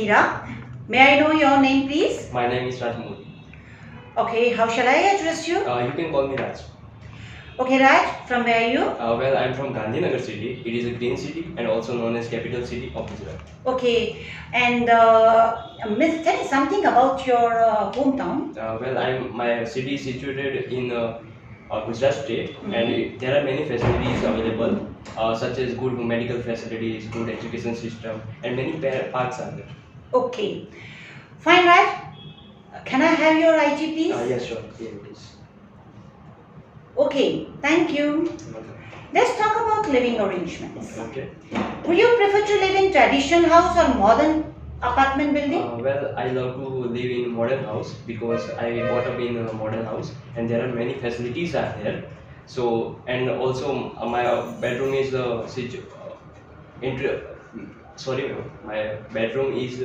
Hira. May I know your name, please? My name is Raj Modi. Okay, how shall I address you? You can call me Raj. Okay, Raj, from where are you? Well, I'm from Gandhinagar city. It is a green city and also known as capital city of Gujarat. Okay, and Miss, tell me something about your hometown. My city is situated in Gujarat state, Mhm. and there are many facilities available, such as good medical facilities, good education system, and many parks are there. Okay, fine, Raj. Can I have your ID, please? Yes, sure. Here it is. Okay, thank you. Okay. Let's talk about living arrangements. Okay. Would you prefer to live in traditional house or modern apartment building? I love to live in modern house because I brought up in a modern house and there are many facilities are there. So and also my bedroom is inter- sorry ma'am, my bedroom is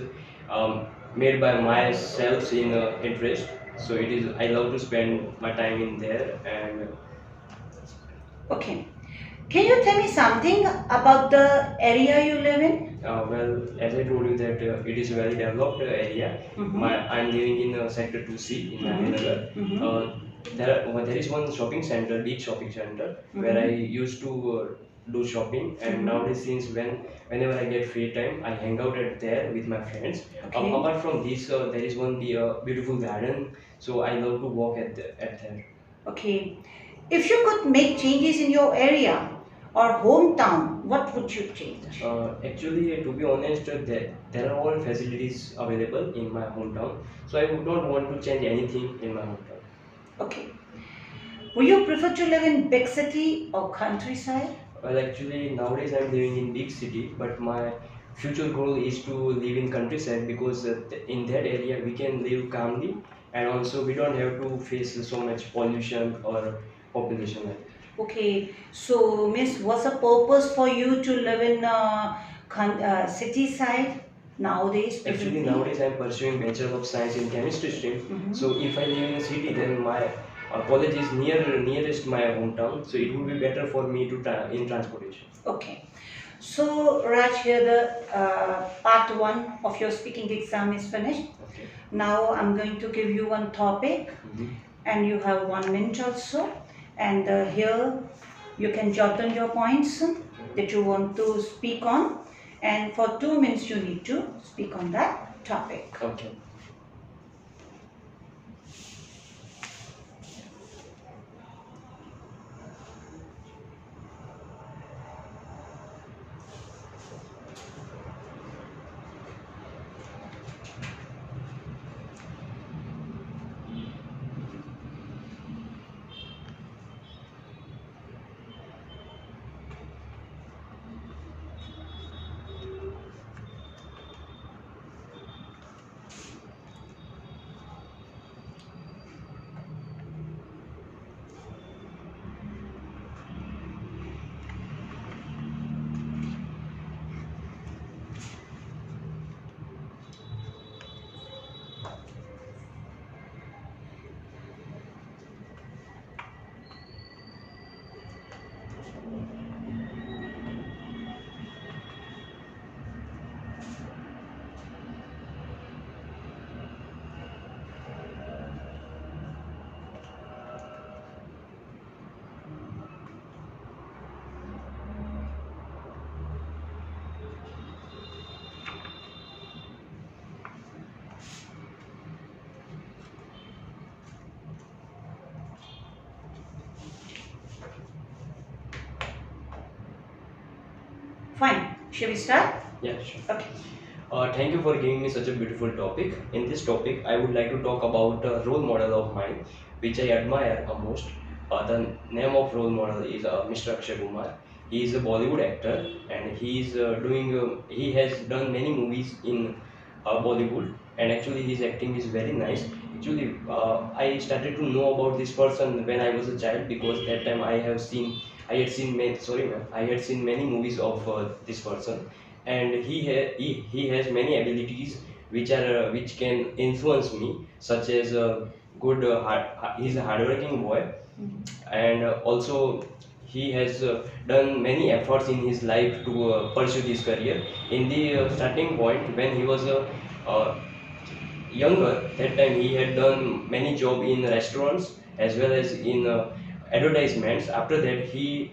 made by myself in interest. So it is I love to spend my time in there and Okay. Can you tell me something about the area you live in? as I told you that it is a very developed area. Mhm. I'm living in Sector 2C in Gandhinagar. Mhm. There is one shopping center, big shopping center, where I used to do shopping. And nowadays, whenever I get free time, I hang out at there with my friends. Okay. Apart from this, there is one beautiful garden, so I love to walk at there. Okay. If you could make changes in your area or hometown, what would you change? Actually, to be honest, there are all facilities available in my hometown, so I would not want to change anything in my hometown. Okay. Would you prefer to live in big city or countryside? Well, actually, nowadays I'm living in big city, but my future goal is to live in countryside because in that area we can live calmly and also we don't have to face so much pollution or population like that. Okay. So, Miss, what's the purpose for you to live in city side nowadays? Actually, Presently? nowadays I'm pursuing Bachelor of Science in Chemistry stream. Mhm. So if I live in a city, then my college is nearest my hometown. So it would be better for me to in transportation. Okay. So, Raj, here the part one of your speaking exam is finished. Okay. Now I'm going to give you one topic and you have 1 minute also. And here you can jot down your points that you want to speak on. And for 2 minutes you need to speak on that topic. Okay. Fine. Shall we start? Yeah, sure. Okay. Thank you for giving me such a beautiful topic. In this topic, I would like to talk about a role model of mine, which I admire most. The name of role model is Mr. Akshay Kumar. He is a Bollywood actor, and he is doing. He has done many movies in Bollywood, and actually his acting is very nice. Actually, I started to know about this person when I was a child because that time I had seen many, sorry ma'am, I had seen many movies of this person, and he has many abilities which can influence me, such as he's a hardworking boy, and also he has done many efforts in his life to pursue this career. In the starting point when he was uh, younger, that time he had done many job in restaurants as well as in advertisements. After that, he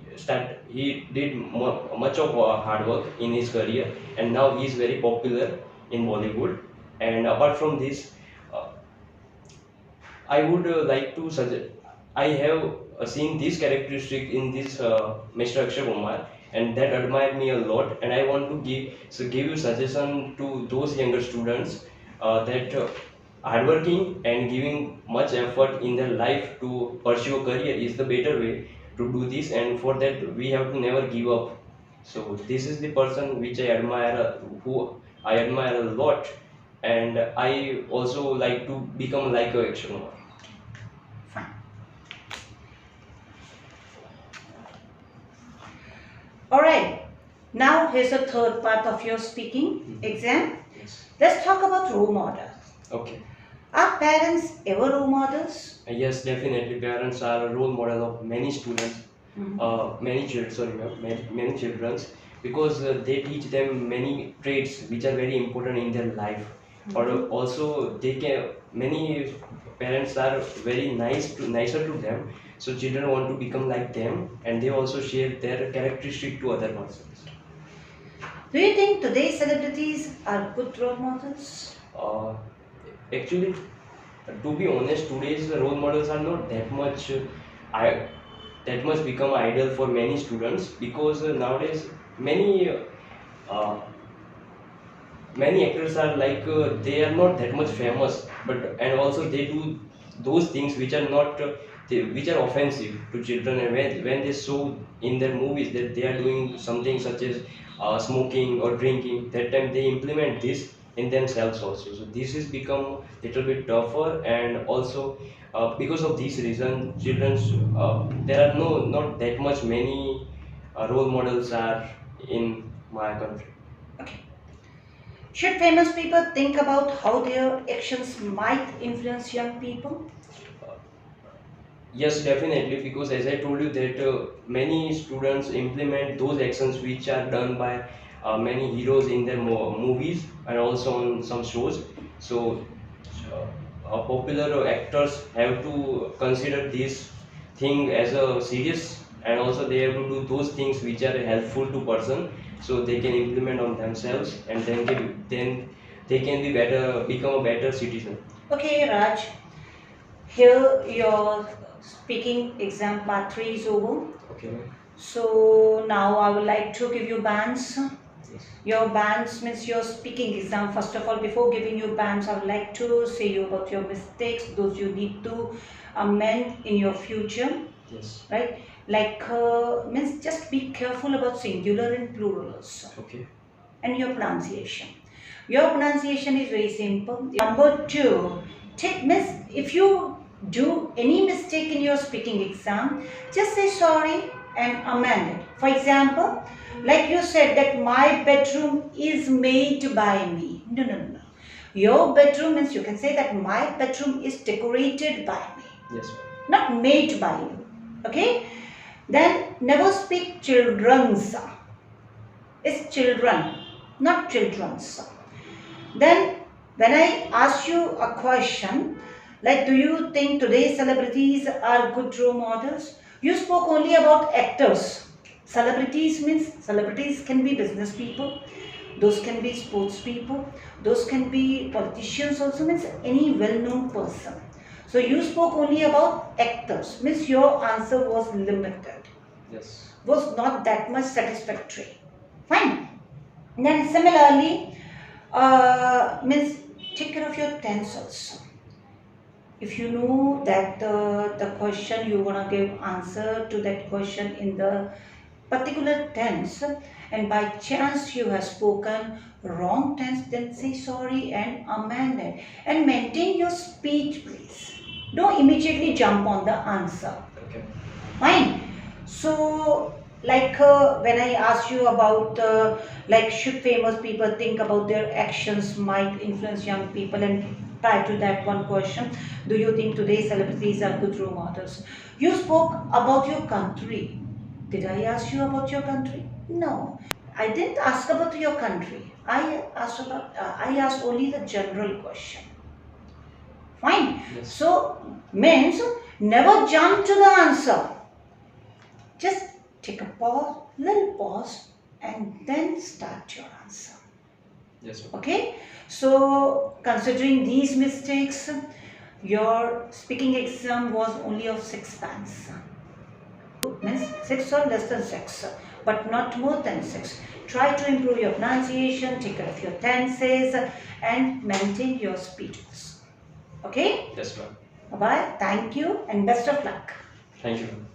did much of hard work in his career, and now he is very popular in Bollywood. And apart from this, uh, I would like to suggest. I have seen this characteristic in this Mr. Akshay Kumar, and that admired me a lot. And I want to give you suggestion to those younger students that hardworking and giving much effort in their life to pursue a career is the better way to do this. And for that, we have to never give up. So this is the person which I admire, who I admire a lot, and I also like to become like a Akshay Kumar. Fine. Alright, now here's the third part of your speaking exam. Yes. Let's talk about role models. Okay. Are parents ever role models? Yes, definitely. Parents are a role model of many students, many children. Sorry, ma'am, many children, because they teach them many traits which are very important in their life. Or also, they can. Many parents are very nicer to them, so children want to become like them, and they also share their characteristic to other persons. Do you think today's celebrities are good role models? Uh, Actually, to be honest, today's role models are not that much. I that much become idol for many students, because nowadays many many actors are like they are not that much famous, but and also they do those things which are not which are offensive to children. And when they show in their movies that they are doing something such as smoking or drinking, that time they implement this in themselves also. So this has become little bit tougher. And also because of this reason, children's there are not that much many role models are in my country. Okay. Should famous people think about how their actions might influence young people? Yes, definitely, because as I told you that many students implement those actions which are done by many heroes in their movies and also on some shows. So, popular actors have to consider this thing as a serious, and also they have to do those things which are helpful to person, so they can implement on themselves, and then they can be better, become a better citizen. Okay, Raj. Here your speaking exam part 3 is over. Okay, ma'am. So now I would like to give you bands. Yes. Your bands means your speaking exam. First of all, before giving you bands, I would like to say you about your mistakes, those you need to amend in your future, Yes. right? Like means just be careful about singular and plural also, Okay. and your pronunciation. Your pronunciation is very simple. Number 2, means if you do any mistake in your speaking exam, just say sorry and amend it. For example, like you said that my bedroom is made by me. No, no, no, no. Your bedroom means you can say that my bedroom is decorated by me, Yes. not made by you. Okay? Then never speak children's. It's children, not children's. Then when I ask you a question, like do you think today's celebrities are good role models? You spoke only about actors. Celebrities means celebrities can be business people, those can be sports people, those can be politicians also, means any well-known person. So you spoke only about actors, means your answer was limited, Yes. was not that much satisfactory. Fine. Then similarly, means take care of your tense also. If you know that the question you want to give answer to that question in the particular tense, and by chance you have spoken wrong tense, then say sorry and amend it and maintain your speech, please. Don't immediately jump on the answer. Okay. Fine. So like when I asked you about like should famous people think about their actions might influence young people, and prior to that one question, do you think today's celebrities are good role models? You spoke about your country. Did I ask you about your country? No, I didn't ask about your country. I asked only the general question. Fine. Yes. So means never jump to the answer. Just take a pause, little pause, and then start your answer. Yes, ma'am. Okay. So considering these mistakes, your speaking exam was only of 6 bands. Means 6 or less than 6, but not more than 6. Try to improve your pronunciation, take care of your tenses, and maintain your speeches. Okay? Yes, ma'am. Bye bye. Thank you and best of luck. Thank you, ma'am.